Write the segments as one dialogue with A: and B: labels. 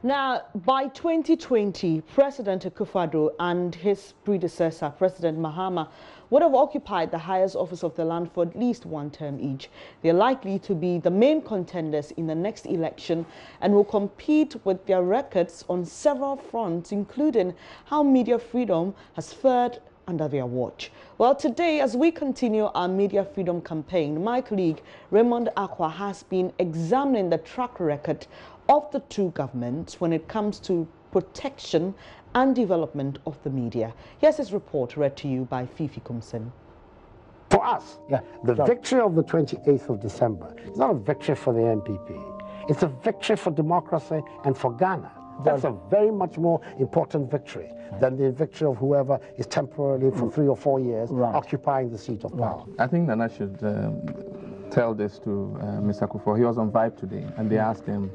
A: Now, by 2020, President Akufo-Addo and his predecessor, President Mahama, would have occupied the highest office of the land for at least one term each. They are likely to be the main contenders in the next election and will compete with their records on several fronts, including how media freedom has fared under their watch. Well, today, as we continue our media freedom campaign, my colleague Raymond Akwa has been examining the track record of the two governments when it comes to protection and development of the media. Here's his report read to you by Fifi Kumsen.
B: For us, the victory of the 28th of December is not a victory for the NPP. It's a victory for democracy and for Ghana. That's a very much more important victory than the victory of whoever is temporarily for 3 or 4 years occupying the seat of power.
C: I think Nana should tell this to Mr. Akufo. He was on Vibe today, and they asked him,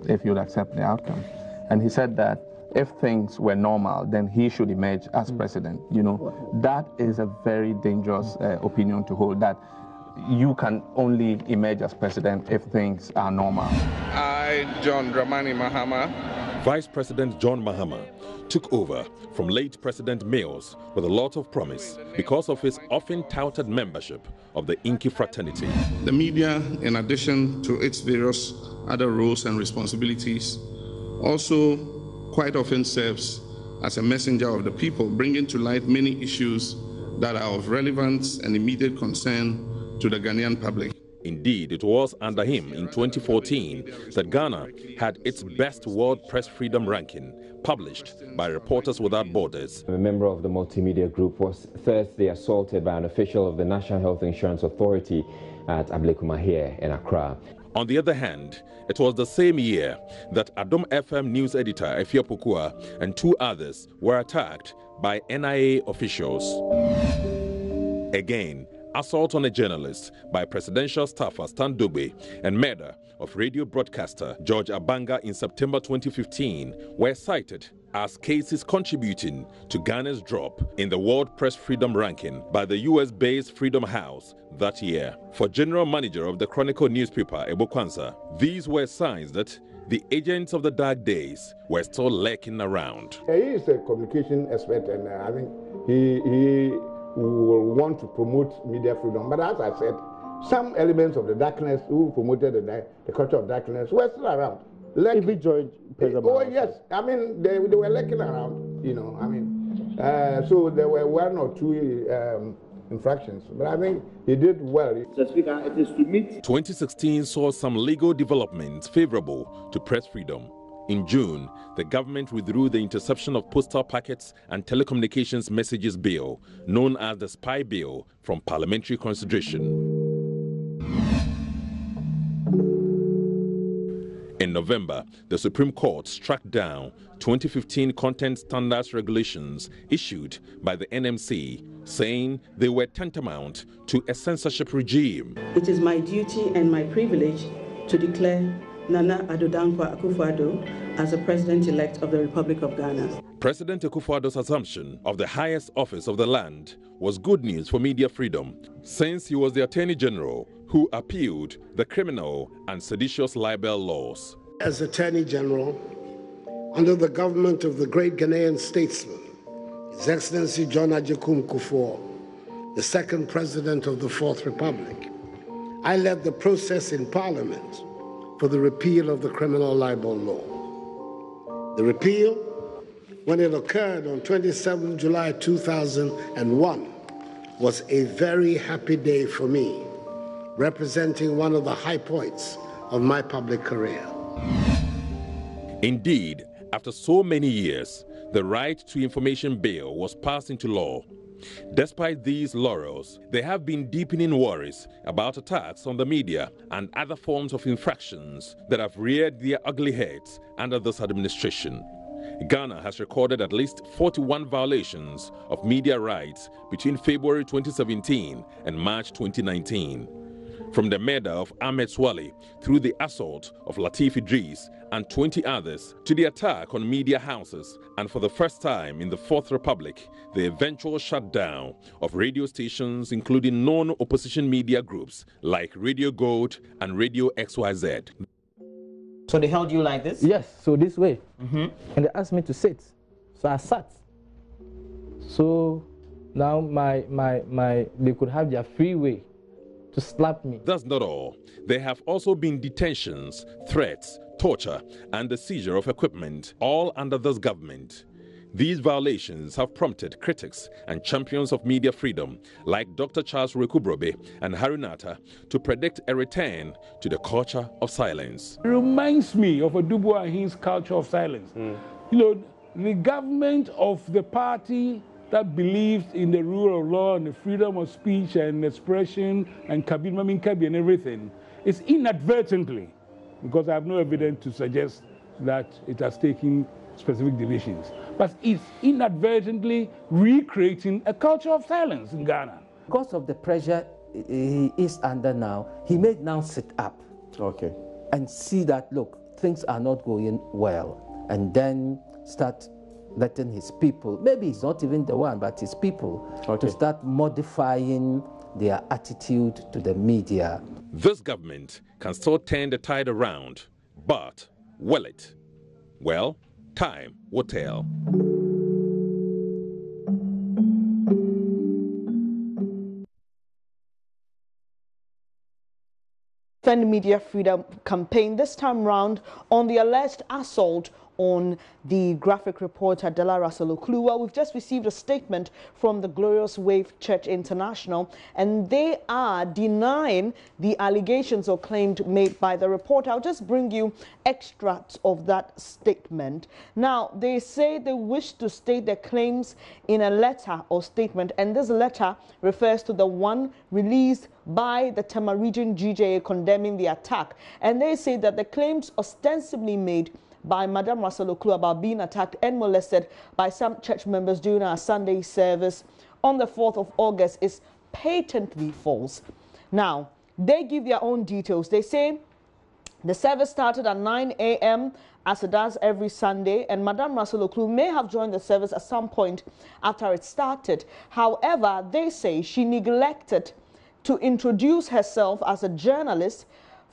C: if he would accept the outcome. And he said that if things were normal, then he should emerge as president. That is a very dangerous opinion to hold, that you can only emerge as president if things are normal.
D: I, John Dramani Mahama.
E: Vice President John Mahama took over from late President Mills with a lot of promise because of his often touted membership of the Inky fraternity.
D: The media, in addition to its various other roles and responsibilities, also quite often serves as a messenger of the people, bringing to light many issues that are of relevance and immediate concern to the Ghanaian public.
E: Indeed, it was under him in 2014 that Ghana had its best world press freedom ranking, published by Reporters Without Borders.
F: A member of the multimedia group was Thursday assaulted by an official of the National Health Insurance Authority at Ablekuma in Accra.
E: On the other hand, it was the same year that Adom FM news editor Efia Pokua and 2 others were attacked by NIA officials. Again, assault on a journalist by presidential staffer Stan Dogbe and murder of radio broadcaster George Abanga in September 2015 were cited as cases contributing to Ghana's drop in the World Press Freedom Ranking by the US-based Freedom House that year. For General Manager of the Chronicle newspaper, Ebo Kwanzaa, these were signs that the agents of the dark days were still lurking around.
G: He is a communication expert, and I think he will want to promote media freedom. But as I said, some elements of the darkness who promoted the culture of darkness were still around. Like, if he joined President yes. I mean, they were lurking around, so there were 1 or 2 infractions. But I think he did well.
H: Mr. Speaker, it is to meet.
E: 2016 saw some legal developments favorable to press freedom. In June, the government withdrew the Interception of Postal Packets and Telecommunications Messages Bill, known as the Spy Bill, from parliamentary consideration. In November, the Supreme Court struck down 2015 Content Standards Regulations issued by the NMC, saying they were tantamount to a censorship regime.
I: It is my duty and my privilege to declare Nana Addo Dankwa Akufo-Addo as the President-elect of the Republic of Ghana.
E: President Akufo-Addo's assumption of the highest office of the land was good news for media freedom, since he was the Attorney General who appealed the criminal and seditious libel laws.
B: As Attorney General, under the government of the great Ghanaian statesman, His Excellency John Agyekum Kufuor, the second President of the Fourth Republic, I led the process in Parliament for the repeal of the criminal libel law. The repeal, when it occurred on 27 July 2001, was a very happy day for me, representing one of the high points of my public career.
E: Indeed, after so many years, the Right to Information Bill was passed into law. Despite these laurels, there have been deepening worries about attacks on the media and other forms of infractions that have reared their ugly heads under this administration. Ghana has recorded at least 41 violations of media rights between February 2017 and March 2019. From the murder of Ahmed Swale through the assault of Latif Idris and 20 others to the attack on media houses, and for the first time in the Fourth Republic, the eventual shutdown of radio stations including non-opposition media groups like Radio Gold and Radio XYZ.
J: So they held you like this?
K: Yes, so this way. And they asked me to sit. So I sat. So now they could have their free way to slap me.
E: That's not all. There have also been detentions, threats, torture, and the seizure of equipment, all under this government. These violations have prompted critics and champions of media freedom like Dr. Charles Rekubrobe and Harunata to predict a return to the culture of silence.
L: It reminds me of a Dubois and his culture of silence. You know, the government of the party that believed in the rule of law and the freedom of speech and expression and Kabi and everything is inadvertently, because I have no evidence to suggest that it has taken specific decisions, but it's inadvertently recreating a culture of silence in Ghana.
K: Because of the pressure he is under now, he may now sit up and see that, look, things are not going well, and then start letting his people, maybe he's not even the one, but his people, to start modifying their attitude to the media.
E: This government can still turn the tide around, but will it? Well, time will tell.
A: Defend Media Freedom campaign, this time round on the alleged assault on the graphic reporter Dela Russell Oklu. Well, we've just received a statement from the Glorious Wave Church International, and they are denying the allegations or claims made by the reporter. I'll just bring you extracts of that statement. Now, they say they wish to state their claims in a letter or statement, and this letter refers to the one released by the Tema Region GJA condemning the attack. And they say that the claims ostensibly made by Madam Russell Oklu about being attacked and molested by some church members during our Sunday service on the 4th of August is patently false. Now, they give their own details. They say the service started at 9 a.m. as it does every Sunday, and Madam Russell Oklu may have joined the service at some point after it started. However, they say she neglected to introduce herself as a journalist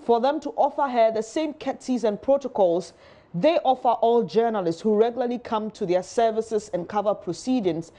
A: for them to offer her the same courtesies and protocols they offer all journalists who regularly come to their services and cover proceedings.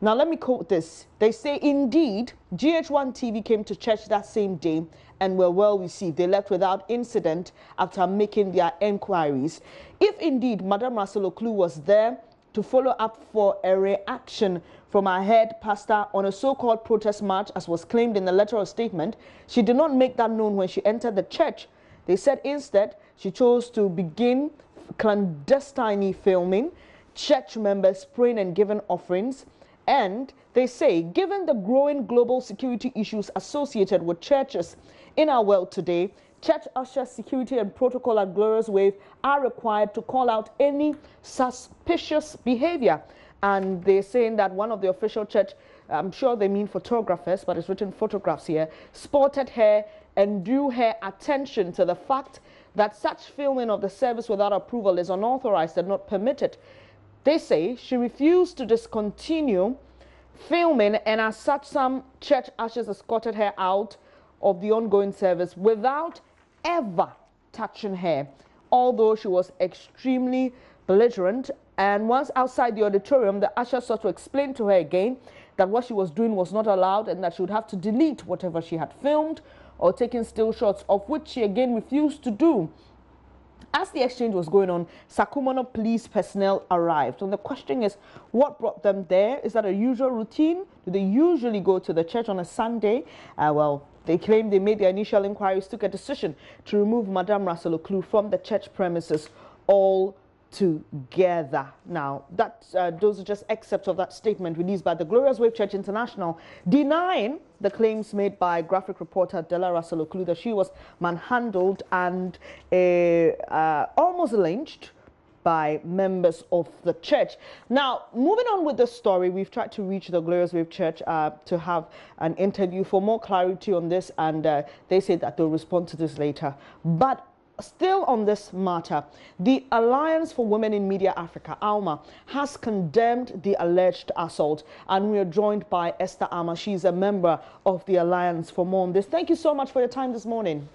A: Now, let me quote this. They say, indeed, GH1 TV came to church that same day and were well received. They left without incident after making their enquiries. If indeed Madam Russell Oklu was there to follow up for a reaction from our head pastor on a so-called protest march, as was claimed in the letter or statement, she did not make that known when she entered the church. They said instead she chose to begin clandestine filming, church members praying and giving offerings. And they say, given the growing global security issues associated with churches in our world today, church usher security and protocol at Glorious Wave are required to call out any suspicious behavior. And they're saying that one of the official church, I'm sure they mean photographers, but it's written photographs here, spotted her and drew her attention to the fact that such filming of the service without approval is unauthorized and not permitted. They say she refused to discontinue filming, and as such, some church ushers escorted her out of the ongoing service without ever touching her, although she was extremely belligerent. And once outside the auditorium, the usher sought to explain to her again that what she was doing was not allowed and that she would have to delete whatever she had filmed or taking still shots, of which she again refused to do. As the exchange was going on, Sakumono police personnel arrived. And the question is, what brought them there? Is that a usual routine? Do they usually go to the church on a Sunday? Well, they claim they made their initial inquiries, took a decision to remove Madam Russell Oklu from the church premises all together. Now, those are just excerpts of that statement released by the Glorious Wave Church International, denying the claims made by graphic reporter Dela Russell Oklu that she was manhandled and almost lynched by members of the church. Now, moving on with the story, we've tried to reach the Glorious Wave Church to have an interview for more clarity on this, and they say that they'll respond to this later. But still on this matter, the Alliance for Women in Media Africa, ALMA, has condemned the alleged assault, and we are joined by Esther Ama. She's a member of the Alliance. For more on this, thank you so much for your time this morning.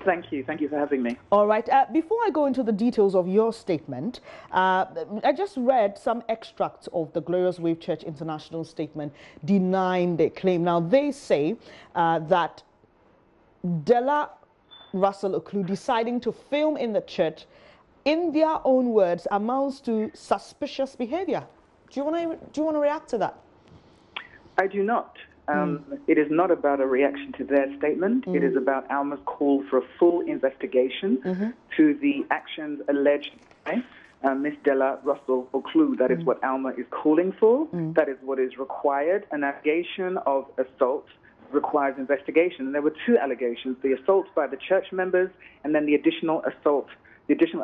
J: Thank you. Thank you for having me.
A: All right. Before I go into the details of your statement, I just read some extracts of the Glorious Wave Church International statement denying the claim. Now, they say that Dela Russell Oklu deciding to film in the church, in their own words, amounts to suspicious behavior. Do you want to react to that?
J: I do not. It is not about a reaction to their statement. It is about Alma's call for a full investigation to the actions alleged by Ms. Dela Russell Oklu. That is what Alma is calling for. That is what is required. An allegation of assault requires investigation. And there were two allegations, the assault by the church members and then the additional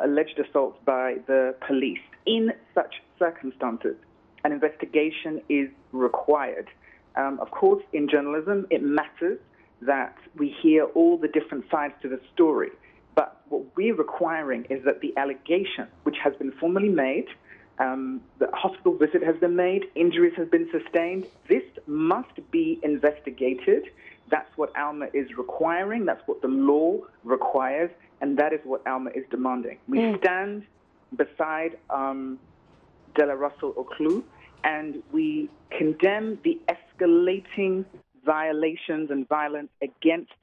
J: alleged assault by the police. In such circumstances, an investigation is required. Of course, in journalism, it matters that we hear all the different sides to the story. But what we're requiring is that the allegation, which has been formally made, the hospital visit has been made, injuries have been sustained, this must be investigated. That's what Alma is requiring. That's what the law requires. And that is what Alma is demanding. We stand beside Dela Russell Oklu, and we condemn the escalating violations and violence against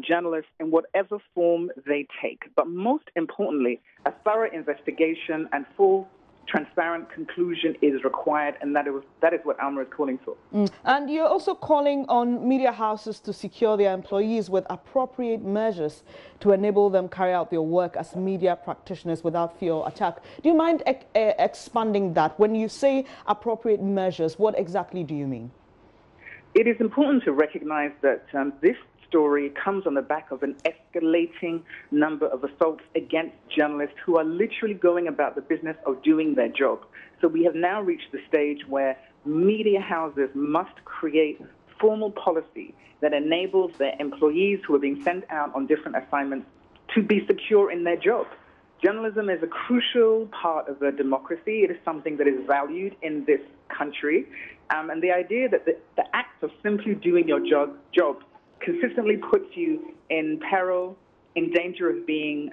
J: journalists in whatever form they take. But most importantly, a thorough investigation and full transparent conclusion is required, and that is what Alma is calling for.
A: And you're also calling on media houses to secure their employees with appropriate measures to enable them carry out their work as media practitioners without fear of attack. Do you mind expanding that? When you say appropriate measures, what exactly do you mean?
J: It is important to recognize that this story comes on the back of an escalating number of assaults against journalists who are literally going about the business of doing their job. So we have now reached the stage where media houses must create formal policy that enables their employees who are being sent out on different assignments to be secure in their job. Journalism is a crucial part of a democracy. It is something that is valued in this country. And the idea that the act of simply doing your job consistently puts you in peril, in danger of being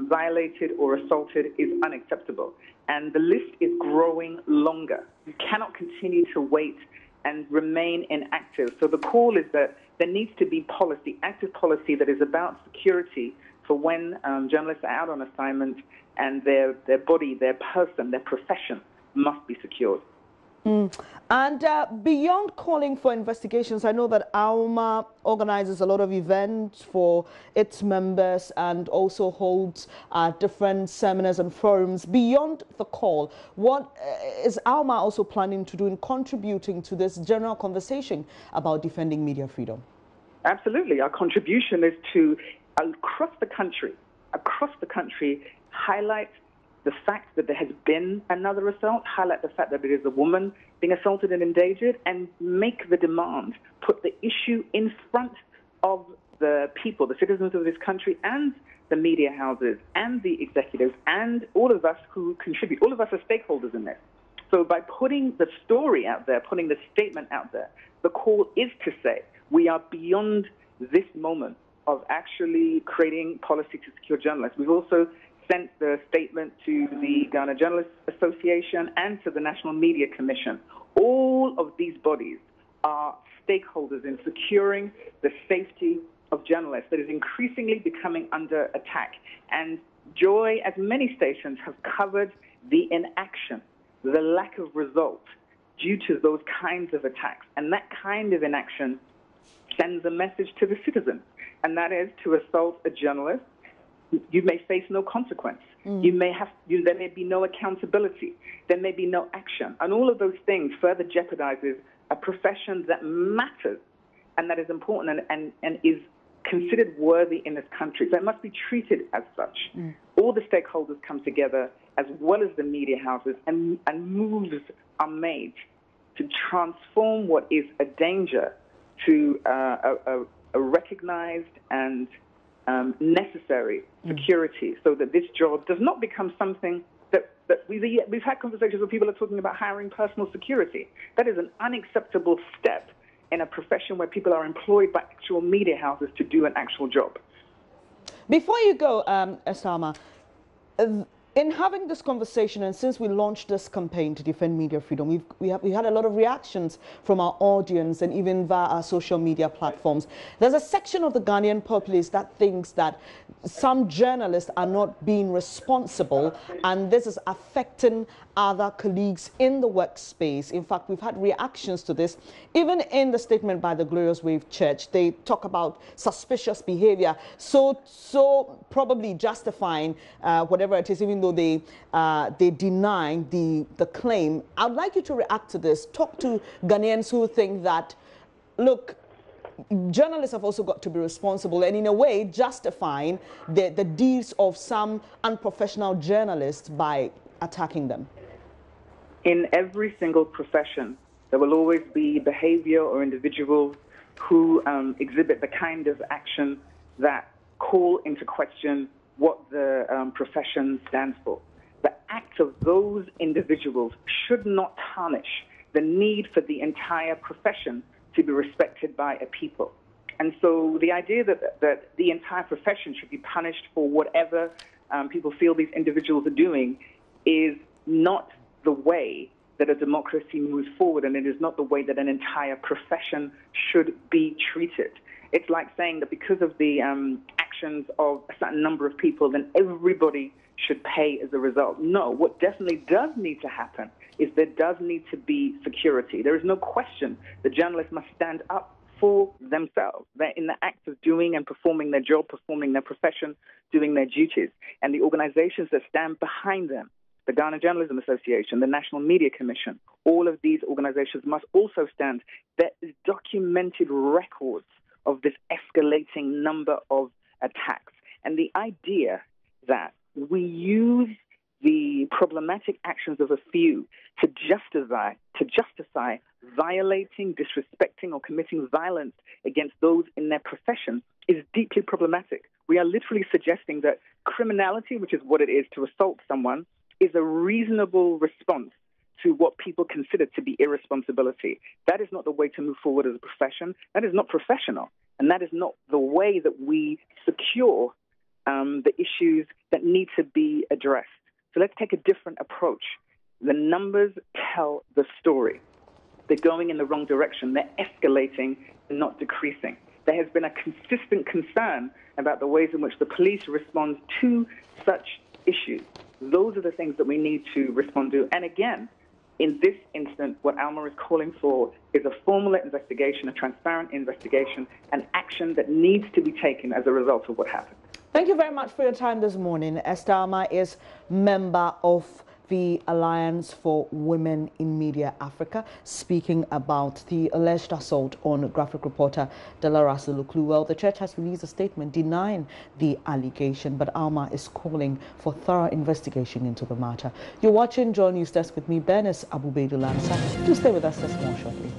J: violated or assaulted is unacceptable. And the list is growing longer. You cannot continue to wait and remain inactive. So the call is that there needs to be policy, active policy that is about security for when journalists are out on assignment and their body, their person, their profession must be secured.
A: And beyond calling for investigations, I know that Alma organizes a lot of events for its members and also holds different seminars and forums. Beyond the call, what is Alma also planning to do in contributing to this general conversation about defending media freedom?
J: Absolutely. Our contribution is to, across the country, highlight the fact that there has been another assault, highlight the fact that it is a woman being assaulted and endangered, and make the demand, put the issue in front of the people, the citizens of this country, and the media houses, and the executives, and all of us who contribute. All of us are stakeholders in this. So by putting the story out there, putting the statement out there, the call is to say we are beyond this moment of actually creating policy to secure journalists. We've also sent the statement to the Ghana Journalists Association and to the National Media Commission. All of these bodies are stakeholders in securing the safety of journalists that is increasingly becoming under attack. And Joy, as many stations, have covered the inaction, the lack of result due to those kinds of attacks. And that kind of inaction sends a message to the citizens, and that is to assault a journalist, you may face no consequence. There may be no accountability. There may be no action. And all of those things further jeopardizes a profession that matters and that is important and is considered worthy in this country. So it must be treated as such. All the stakeholders come together, as well as the media houses, and moves are made to transform what is a danger to a recognized and necessary security, so that this job does not become something that we've had conversations where people are talking about hiring personal security. That is an unacceptable step in a profession where people are employed by actual media houses to do an actual job.
A: Before you go, Esama, in having this conversation, and since we launched this campaign to defend media freedom, we had a lot of reactions from our audience and even via our social media platforms. There's a section of the Ghanaian populace that thinks that some journalists are not being responsible, and this is affecting other colleagues in the workspace. In fact, we've had reactions to this. Even in the statement by the Glorious Wave Church, they talk about suspicious behavior, so probably justifying whatever it is, even though they deny the claim. I'd like you to react to this. Talk to Ghanaians who think that, look, journalists have also got to be responsible, and in a way justifying the deeds of some unprofessional journalists by attacking them.
J: In every single profession, there will always be behavior or individuals who exhibit the kind of action that call into question what the profession stands for. The act of those individuals should not tarnish the need for the entire profession to be respected by a people. And so the idea that the entire profession should be punished for whatever people feel these individuals are doing is not the way that a democracy moves forward, and it is not the way that an entire profession should be treated. It's like saying that because of the actions of a certain number of people, then everybody should pay as a result. No, what definitely does need to happen is there does need to be security. There is no question the journalists must stand up for themselves. They're in the act of doing and performing their job, performing their profession, doing their duties. And the organizations that stand behind them, the Ghana Journalism Association, the National Media Commission, all of these organizations must also stand. There is documented records of this escalating number of attacks. And the idea that we use the problematic actions of a few to justify violating, disrespecting, or committing violence against those in their profession is deeply problematic. We are literally suggesting that criminality, which is what it is to assault someone, is a reasonable response to what people consider to be irresponsibility. That is not the way to move forward as a profession. That is not professional. And that is not the way that we secure the issues that need to be addressed. So let's take a different approach. The numbers tell the story. They're going in the wrong direction. They're escalating and not decreasing. There has been a consistent concern about the ways in which the police respond to such issues. Those are the things that we need to respond to. And again, in this instance, what Alma is calling for is a formal investigation, a transparent investigation, an action that needs to be taken as a result of what happened.
A: Thank you very much for your time this morning. Esther Alma is member of the Alliance for Women in Media Africa, speaking about the alleged assault on graphic reporter Delaras Luklu. Well, the church has released a statement denying the allegation, but Alma is calling for thorough investigation into the matter. You're watching JoyNews Desk with me, Bernice Abubedu Lansa. Do stay with us just more shortly.